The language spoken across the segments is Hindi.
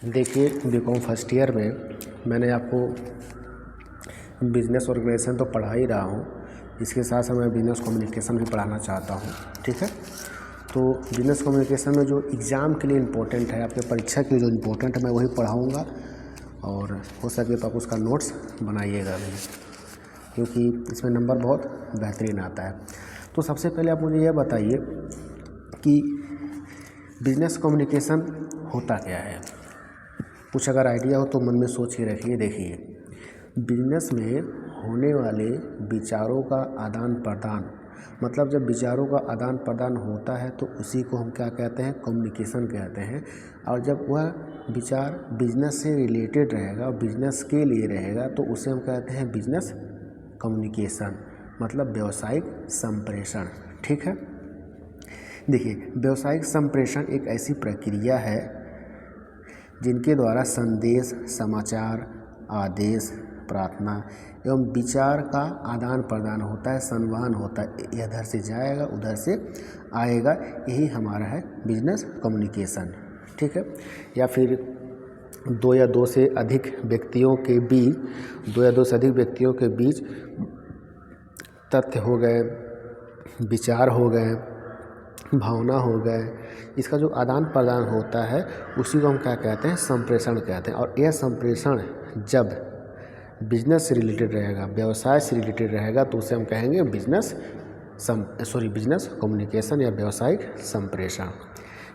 देखिए, बीकॉम फर्स्ट ईयर में मैंने आपको बिज़नेस ऑर्गेनाइजेशन तो पढ़ा ही रहा हूँ, इसके साथ साथ मैं बिज़नेस कम्युनिकेशन भी पढ़ाना चाहता हूँ। ठीक है, तो बिज़नेस कम्युनिकेशन में जो एग्ज़ाम के लिए इम्पोर्टेंट है, आपके परीक्षा के लिए जो इम्पोर्टेंट है, मैं वही पढ़ाऊँगा और हो सके तो आप उसका नोट्स बनाइएगा भी, क्योंकि इसमें नंबर बहुत बेहतरीन आता है। तो सबसे पहले आप मुझे यह बताइए कि बिज़नेस कम्युनिकेशन होता क्या है। कुछ अगर आइडिया हो तो मन में सोच के रखिए। देखिए, बिजनेस में होने वाले विचारों का आदान प्रदान, मतलब जब विचारों का आदान प्रदान होता है तो उसी को हम क्या कहते हैं, कम्युनिकेशन कहते हैं। और जब वह विचार बिजनेस से रिलेटेड रहेगा, बिजनेस के लिए रहेगा, तो उसे हम कहते हैं बिजनेस कम्युनिकेशन, मतलब व्यावसायिक संप्रेषण। ठीक है, देखिए, व्यावसायिक संप्रेषण एक ऐसी प्रक्रिया है जिनके द्वारा संदेश, समाचार, आदेश, प्रार्थना एवं विचार का आदान प्रदान होता है, संवहन होता है। इधर से जाएगा, उधर से आएगा, यही हमारा है बिजनेस कम्युनिकेशन। ठीक है, या फिर दो या दो से अधिक व्यक्तियों के बीच तथ्य हो गए, विचार हो गए, भावना हो गए, इसका जो आदान प्रदान होता है उसी को हम क्या कहते हैं, संप्रेषण कहते हैं। और यह संप्रेषण जब बिजनेस से रिलेटेड रहेगा, व्यवसाय से रिलेटेड रहेगा, तो उसे हम कहेंगे बिजनेस कम्युनिकेशन या व्यावसायिक संप्रेषण।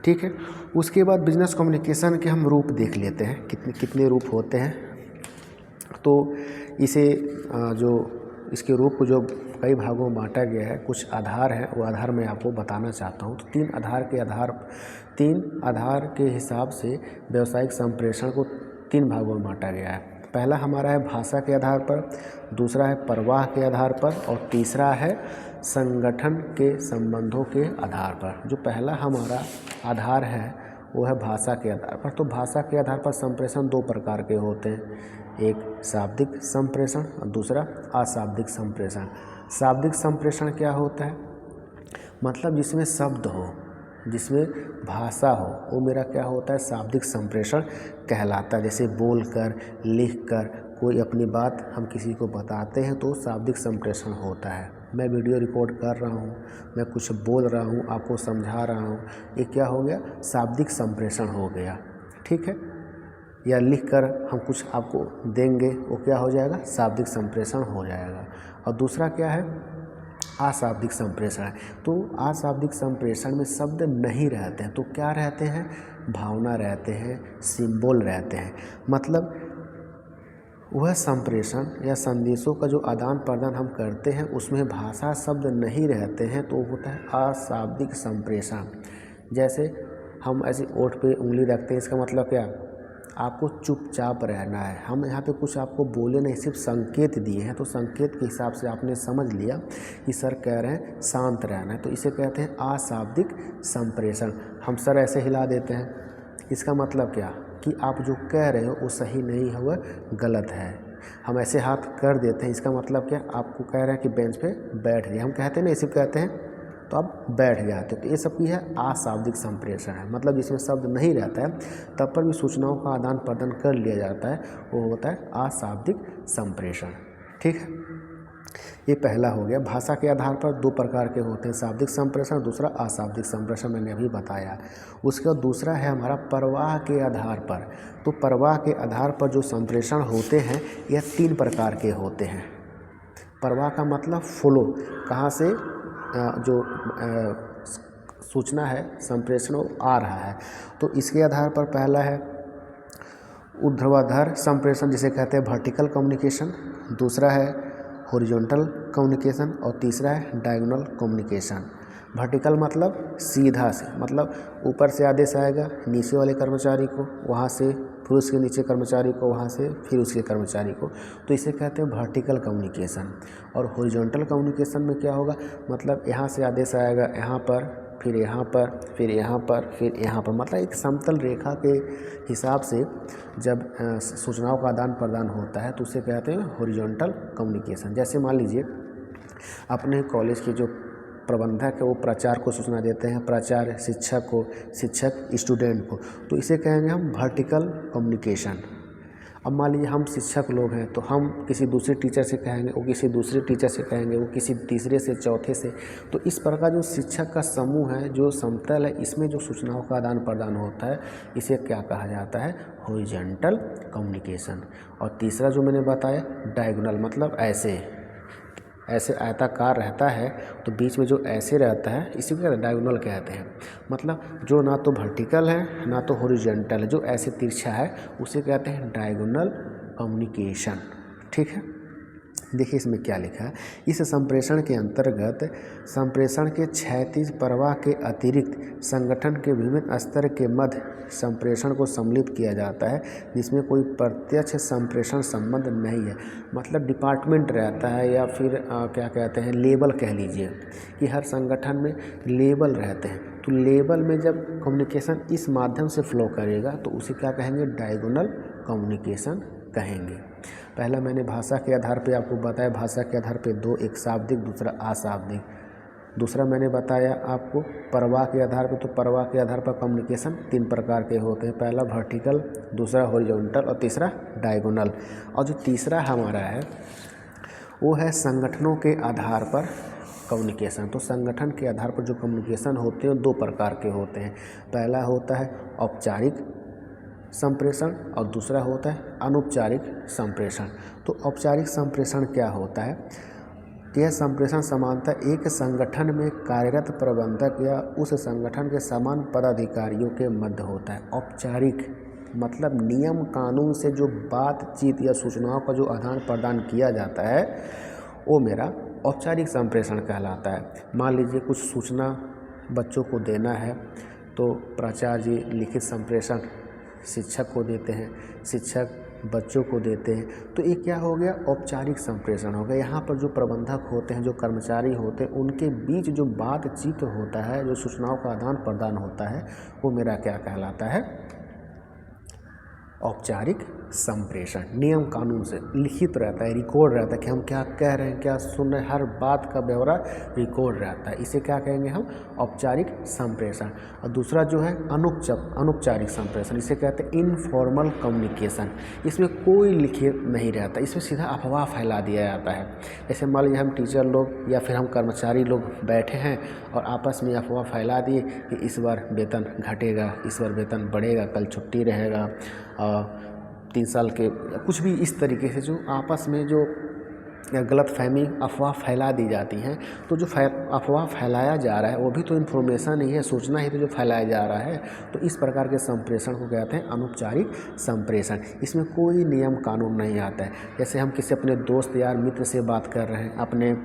ठीक है, उसके बाद बिजनेस कम्युनिकेशन के हम रूप देख लेते हैं, कितने रूप होते हैं। तो इसे इसके रूप को जो कई भागों में बांटा गया है, कुछ आधार हैं, वो आधार मैं आपको बताना चाहता हूँ। तो तीन आधार के हिसाब से व्यावसायिक संप्रेषण को तीन भागों में बांटा गया है। पहला हमारा है भाषा के आधार पर, दूसरा है प्रवाह के आधार पर, और तीसरा है संगठन के संबंधों के आधार पर। जो पहला हमारा आधार है वो है भाषा के आधार पर। तो भाषा के आधार पर संप्रेषण दो प्रकार के होते हैं, एक शाब्दिक संप्रेषण और दूसरा अशाब्दिक संप्रेषण। शाब्दिक संप्रेषण क्या होता है, मतलब जिसमें शब्द हो, जिसमें भाषा हो, वो मेरा क्या होता है, शाब्दिक संप्रेषण कहलाता है। जैसे बोलकर, लिखकर कोई अपनी बात हम किसी को बताते हैं तो शाब्दिक संप्रेषण होता है। मैं वीडियो रिकॉर्ड कर रहा हूँ, मैं कुछ बोल रहा हूँ, आपको समझा रहा हूँ, ये क्या हो गया, शाब्दिक संप्रेषण हो गया। ठीक है, या लिखकर हम कुछ आपको देंगे, वो क्या हो जाएगा, शाब्दिक संप्रेषण हो जाएगा। और दूसरा क्या है, अशाब्दिक संप्रेषण है। तो अशाब्दिक संप्रेषण में शब्द नहीं रहते हैं, तो क्या रहते हैं, भावना रहते हैं, सिंबल रहते हैं। मतलब वह संप्रेषण या संदेशों का जो आदान प्रदान हम करते हैं उसमें भाषा शब्द नहीं रहते हैं, तो होता है अशाब्दिक संप्रेषण। जैसे हम ऐसे ओठ पे उंगली रखते हैं, इसका मतलब क्या, आपको चुपचाप रहना है। हम यहाँ पे कुछ आपको बोले नहीं, सिर्फ संकेत दिए हैं, तो संकेत के हिसाब से आपने समझ लिया कि सर कह रहे हैं शांत रहना है, तो इसे कहते हैं अशाब्दिक संप्रेषण। हम सर ऐसे हिला देते हैं, इसका मतलब क्या कि आप जो कह रहे हो वो सही नहीं है, वह गलत है। हम ऐसे हाथ कर देते हैं, इसका मतलब क्या, आपको कह रहे हैं कि बेंच पे बैठ जाइए, हम कहते हैं ना, इसे कहते हैं तो आप बैठ जाते हो। तो ये सब की है अशाब्दिक संप्रेषण है, मतलब जिसमें शब्द नहीं रहता है तब पर भी सूचनाओं का आदान प्रदान कर लिया जाता है, वो होता है अशाब्दिक संप्रेषण। ठीक है, ये पहला हो गया। भाषा के आधार पर दो प्रकार के होते हैं, शाब्दिक संप्रेषण, दूसरा अशाब्दिक संप्रेषण, मैंने अभी बताया। उसके बाद दूसरा है हमारा प्रवाह के आधार पर। तो प्रवाह के आधार पर जो संप्रेषण होते हैं यह तीन प्रकार के होते हैं। प्रवाह का मतलब फ्लो, कहाँ से जो सूचना है, संप्रेषण आ रहा है, तो इसके आधार पर पहला है ऊर्ध्वाधर संप्रेषण, जिसे कहते हैं वर्टिकल कम्युनिकेशन, दूसरा है हॉरिजॉन्टल कम्युनिकेशन, और तीसरा है डायगोनल कम्युनिकेशन। वर्टिकल मतलब सीधा से, मतलब ऊपर से आदेश आएगा नीचे वाले कर्मचारी को, वहाँ से फिर उसके नीचे कर्मचारी को, वहाँ से फिर उसके कर्मचारी को, तो इसे कहते हैं वर्टिकल कम्युनिकेशन। और हॉरिजॉन्टल कम्युनिकेशन में क्या होगा, मतलब यहाँ से आदेश आएगा यहाँ पर, फिर यहाँ पर, फिर यहाँ पर, फिर यहाँ पर, मतलब एक समतल रेखा के हिसाब से जब सूचनाओं का आदान प्रदान होता है तो उसे कहते हैं हॉरिजॉन्टल कम्युनिकेशन। जैसे मान लीजिए अपने कॉलेज की जो प्रबंधक है वो प्राचार्य को सूचना देते हैं, प्राचार्य शिक्षक को, शिक्षक स्टूडेंट को, तो इसे कहेंगे हम वर्टिकल कम्युनिकेशन। अब मान लीजिए हम शिक्षक लोग हैं तो हम किसी दूसरे टीचर से कहेंगे, वो किसी दूसरे टीचर से कहेंगे, वो किसी तीसरे से, चौथे से। तो इस प्रकार जो शिक्षक का समूह है, जो समतल है, इसमें जो सूचनाओं का आदान प्रदान होता है, इसे क्या कहा जाता है? Horizontal communication. और तीसरा जो मैंने बताया डायगोनल, मतलब ऐसे आयताकार रहता है तो बीच में जो ऐसे रहता है इसी को डायगोनल कहते हैं। मतलब जो ना तो वर्टिकल है ना तो हॉरिजॉन्टल है, जो ऐसे तिरछा है उसे कहते हैं डायगोनल कम्युनिकेशन। ठीक है, देखिए इसमें क्या लिखा है। इस संप्रेषण के अंतर्गत संप्रेषण के क्षैतिज प्रवाह के अतिरिक्त संगठन के विभिन्न स्तर के मध्य संप्रेषण को सम्मिलित किया जाता है, जिसमें कोई प्रत्यक्ष संप्रेषण संबंध नहीं है। मतलब डिपार्टमेंट रहता है या फिर क्या कहते हैं, लेवल कह लीजिए कि हर संगठन में लेवल रहते हैं। तो लेवल में जब कम्युनिकेशन इस माध्यम से फ्लो करेगा तो उसे क्या कहेंगे? डायगोनल कम्युनिकेशन कहेंगे। पहला मैंने भाषा के आधार पे आपको बताया, भाषा के आधार पे दो, एक शाब्दिक दूसरा अशाब्दिक। दूसरा मैंने बताया आपको प्रवाह के आधार पे, तो प्रवाह के आधार पर कम्युनिकेशन 3 प्रकार के होते हैं। पहला वर्टिकल, दूसरा हॉरिजॉन्टल और तीसरा डायगोनल। और जो तीसरा हमारा है वो है संगठनों के आधार पर कम्युनिकेशन। तो संगठन के आधार पर जो कम्युनिकेशन होते हैं 2 प्रकार के होते हैं। पहला होता है औपचारिक संप्रेषण और दूसरा होता है अनौपचारिक संप्रेषण। तो औपचारिक संप्रेषण क्या होता है? यह संप्रेषण सामान्यतः एक संगठन में कार्यरत प्रबंधक या उस संगठन के समान पदाधिकारियों के मध्य होता है। औपचारिक मतलब नियम कानून से जो बातचीत या सूचनाओं का जो आदान प्रदान किया जाता है वो मेरा औपचारिक संप्रेषण कहलाता है। मान लीजिए कुछ सूचना बच्चों को देना है तो प्राचार्य जी लिखित संप्रेषण शिक्षक को देते हैं, शिक्षक बच्चों को देते हैं। तो ये क्या हो गया? औपचारिक संप्रेषण हो गया। यहाँ पर जो प्रबंधक होते हैं, जो कर्मचारी होते हैं, उनके बीच जो बातचीत होता है, जो सूचनाओं का आदान प्रदान होता है, वो मेरा क्या कहलाता है? औपचारिक संप्रेषण। नियम कानून से लिखित रहता है, रिकॉर्ड रहता है कि हम क्या कह रहे हैं, क्या सुन रहे हैं, हर बात का ब्यौरा रिकॉर्ड रहता है। इसे क्या कहेंगे हम? औपचारिक संप्रेषण। और दूसरा जो है अनौपचारिक संप्रेषण, इसे कहते हैं इनफॉर्मल कम्युनिकेशन। इसमें कोई लिखित नहीं रहता, इसमें सीधा अफवाह फैला दिया जाता है। जैसे मान लीजिए हम टीचर लोग या फिर हम कर्मचारी लोग बैठे हैं और आपस में अफवाह फैला दिए कि इस बार वेतन घटेगा, इस बार वेतन बढ़ेगा, कल छुट्टी रहेगा, 3 साल के कुछ भी इस तरीके से जो आपस में जो गलतफहमी अफवाह फैला दी जाती हैं। तो जो अफवाह फैलाया जा रहा है वो भी तो इन्फॉर्मेशन ही है, सूचना ही तो जो फैलाया जा रहा है। तो इस प्रकार के संप्रेषण को कहते हैं अनौपचारिक संप्रेषण। इसमें कोई नियम कानून नहीं आता है। जैसे हम किसी अपने दोस्त यार मित्र से बात कर रहे हैं, अपने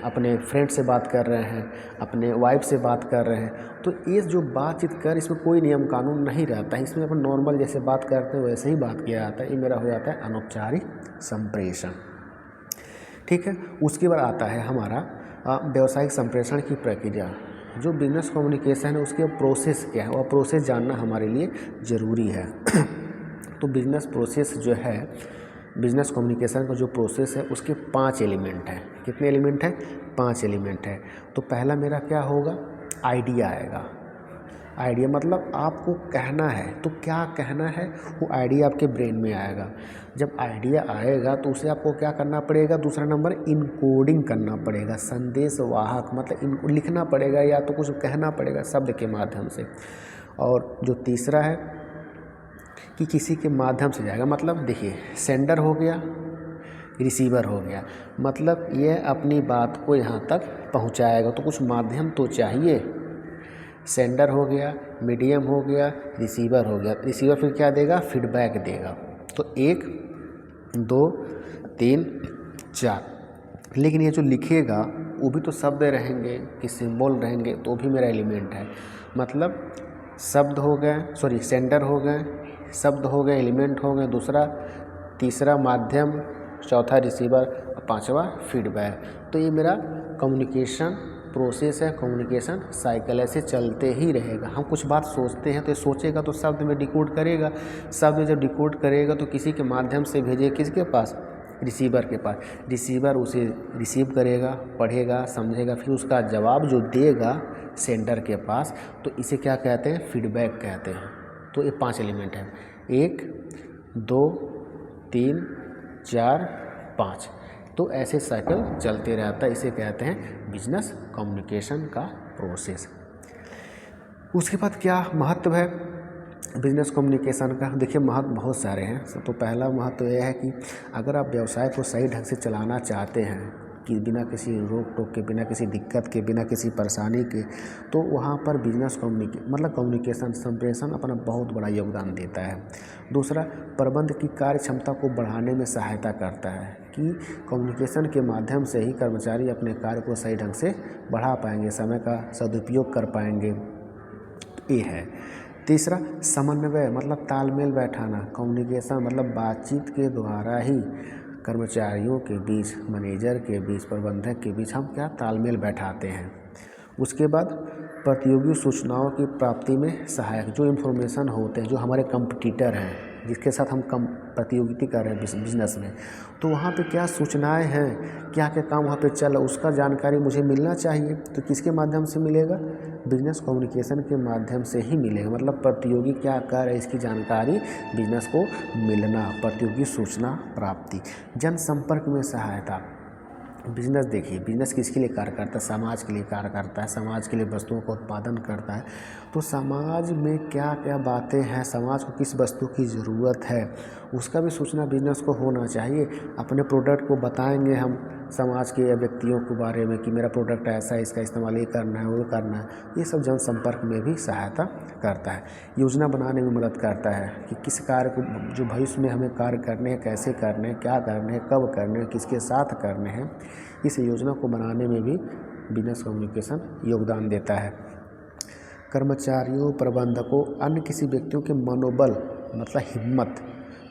अपने फ्रेंड से बात कर रहे हैं, अपने वाइफ से बात कर रहे हैं, तो ये जो बातचीत कर इसमें कोई नियम कानून नहीं रहता है। इसमें अपन नॉर्मल जैसे बात करते हैं वैसे ही बात किया जाता है। ये मेरा हो जाता है अनौपचारिक संप्रेषण। ठीक है, उसके बाद आता है हमारा व्यावसायिक संप्रेषण की प्रक्रिया। जो बिजनेस कम्युनिकेशन है उसके प्रोसेस क्या है, वह प्रोसेस जानना हमारे लिए ज़रूरी है। तो बिजनेस प्रोसेस जो है, बिजनेस कम्युनिकेशन का जो प्रोसेस है उसके 5 एलिमेंट हैं। कितने एलिमेंट हैं? 5 एलिमेंट हैं। तो पहला मेरा क्या होगा? आइडिया आएगा। आइडिया मतलब आपको कहना है, तो क्या कहना है वो आइडिया आपके ब्रेन में आएगा। जब आइडिया आएगा तो उसे आपको क्या करना पड़ेगा? दूसरा नंबर इनकोडिंग करना पड़ेगा। संदेश वाहक मतलब इनको लिखना पड़ेगा या तो कुछ कहना पड़ेगा शब्द के माध्यम से। और जो तीसरा है कि किसी के माध्यम से जाएगा। मतलब देखिए, सेंडर हो गया, रिसीवर हो गया, मतलब ये अपनी बात को यहाँ तक पहुँचाएगा, तो कुछ माध्यम तो चाहिए। सेंडर हो गया, मीडियम हो गया, रिसीवर हो गया। रिसीवर फिर क्या देगा? फीडबैक देगा। तो 1 2 3 4। लेकिन ये जो लिखेगा वो भी तो शब्द रहेंगे कि सिंबल रहेंगे, तो भी मेरा एलिमेंट है। मतलब शब्द हो गए, सेंडर हो गए, शब्द हो गए, एलिमेंट हो गए, दूसरा, तीसरा माध्यम, चौथा रिसीवर और 5वां फीडबैक। तो ये मेरा कम्युनिकेशन प्रोसेस है, कम्युनिकेशन साइकिल ऐसे चलते ही रहेगा। हम कुछ बात सोचते हैं तो ये सोचेगा तो शब्द में डिकोड करेगा, शब्द में जब डिकोड करेगा तो किसी के माध्यम से भेजेगा किसके पास? रिसीवर के पास, रिसीवर उसे रिसीव करेगा, पढ़ेगा, समझेगा, फिर उसका जवाब जो देगा सेंडर के पास, तो इसे क्या कहते हैं, फीडबैक कहते हैं। तो ये 5 एलिमेंट हैं, 1 2 3 4 5। तो ऐसे साइकिल चलते रहता है, इसे कहते हैं बिजनेस कम्युनिकेशन का प्रोसेस। उसके बाद क्या महत्व है बिजनेस कम्युनिकेशन का? देखिए महत्व बहुत सारे हैं। तो पहला महत्व यह है कि अगर आप व्यवसाय को सही ढंग से चलाना चाहते हैं कि बिना किसी रोक टोक के, बिना किसी दिक्कत के, बिना किसी परेशानी के, तो वहाँ पर बिजनेस कम्युनिकेशन संप्रेषण अपना बहुत बड़ा योगदान देता है। दूसरा, प्रबंध की कार्य क्षमता को बढ़ाने में सहायता करता है कि कम्युनिकेशन के माध्यम से ही कर्मचारी अपने कार्य को सही ढंग से बढ़ा पाएंगे, समय का सदुपयोग कर पाएंगे, ये है। तीसरा, समन्वय मतलब तालमेल बैठाना, कम्युनिकेशन मतलब बातचीत के द्वारा ही कर्मचारियों के बीच, मैनेजर के बीच, प्रबंधक के बीच हम क्या तालमेल बैठाते हैं। उसके बाद प्रतियोगी सूचनाओं की प्राप्ति में सहायक, जो इन्फॉर्मेशन होते हैं, जो हमारे कंपटीटर हैं, जिसके साथ हम प्रतियोगिता कर रहे हैं बिजनेस में, तो वहाँ पे क्या सूचनाएं हैं, क्या क्या काम वहाँ पे चल रहा है, उसका जानकारी मुझे मिलना चाहिए। तो किसके माध्यम से मिलेगा? बिजनेस कम्युनिकेशन के माध्यम से ही मिलेगा। मतलब प्रतियोगी क्या कर रहे हैं इसकी जानकारी बिजनेस को मिलना, प्रतियोगी सूचना प्राप्ति। जनसंपर्क में सहायता, बिजनेस देखिए, बिजनेस किसके लिए कार्य करता है? समाज के लिए कार्य करता है, समाज के लिए वस्तुओं का उत्पादन करता है। तो समाज में क्या क्या बातें हैं, समाज को किस वस्तु की ज़रूरत है, उसका भी सूचना बिजनेस को होना चाहिए। अपने प्रोडक्ट को बताएंगे हम समाज के या व्यक्तियों के बारे में कि मेरा प्रोडक्ट ऐसा है, इसका इस्तेमाल ये करना है, वो करना है। ये सब जनसंपर्क में भी सहायता करता है। योजना बनाने में मदद करता है कि किस कार्य को जो भविष्य में हमें कार्य करने हैं, कैसे करने हैं, क्या करने हैं, कब करने हैं, किसके साथ करने हैं, इस योजना को बनाने में भी बिजनेस कम्युनिकेशन योगदान देता है। कर्मचारियों, प्रबंधकों, अन्य किसी व्यक्तियों के मनोबल मतलब हिम्मत,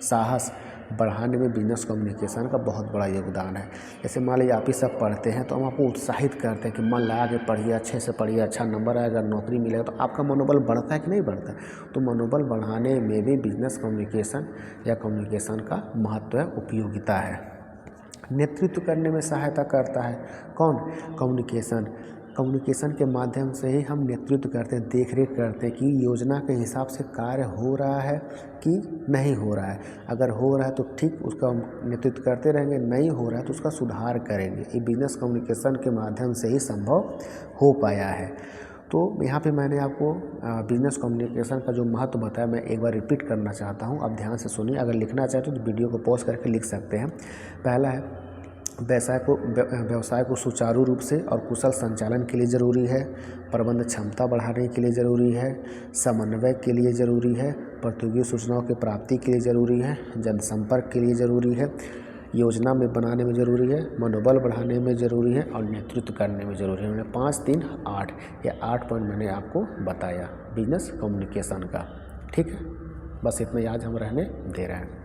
साहस बढ़ाने में बिजनेस कम्युनिकेशन का बहुत बड़ा योगदान है। जैसे मान लीजिए आप ही सब पढ़ते हैं तो हम आपको उत्साहित करते हैं कि मन लगा के पढ़िए, अच्छे से पढ़िए, अच्छा नंबर आएगा, नौकरी मिलेगा, तो आपका मनोबल बढ़ता है कि नहीं बढ़ता? तो मनोबल बढ़ाने में भी बिजनेस कम्युनिकेशन या कम्युनिकेशन का महत्व है, उपयोगिता है। नेतृत्व करने में सहायता करता है कौन? कम्युनिकेशन के माध्यम से ही हम नेतृत्व करते हैं, देखरेख करते हैं कि योजना के हिसाब से कार्य हो रहा है कि नहीं हो रहा है। अगर हो रहा है तो ठीक उसका नेतृत्व करते रहेंगे, नहीं हो रहा है तो उसका सुधार करेंगे। ये बिजनेस कम्युनिकेशन के माध्यम से ही संभव हो पाया है। तो यहाँ पे मैंने आपको बिजनेस कम्युनिकेशन का जो महत्व बताया, मैं एक बार रिपीट करना चाहता हूँ, आप ध्यान से सुनिए। अगर लिखना चाहते हो तो वीडियो को पॉज करके लिख सकते हैं। पहला है, व्यवसाय को सुचारू रूप से और कुशल संचालन के लिए ज़रूरी है, प्रबंध क्षमता बढ़ाने के लिए ज़रूरी है, समन्वय के लिए ज़रूरी है, प्रतियोगी सूचनाओं की प्राप्ति के लिए ज़रूरी है, जनसंपर्क के लिए ज़रूरी है, योजना में बनाने में ज़रूरी है, मनोबल बढ़ाने में ज़रूरी है और नेतृत्व करने में ज़रूरी है। मैंने 5 3 8 ये 8 पॉइंट मैंने आपको बताया बिजनेस कम्युनिकेशन का। ठीक है, बस इतना याद हम रहने दे रहे हैं।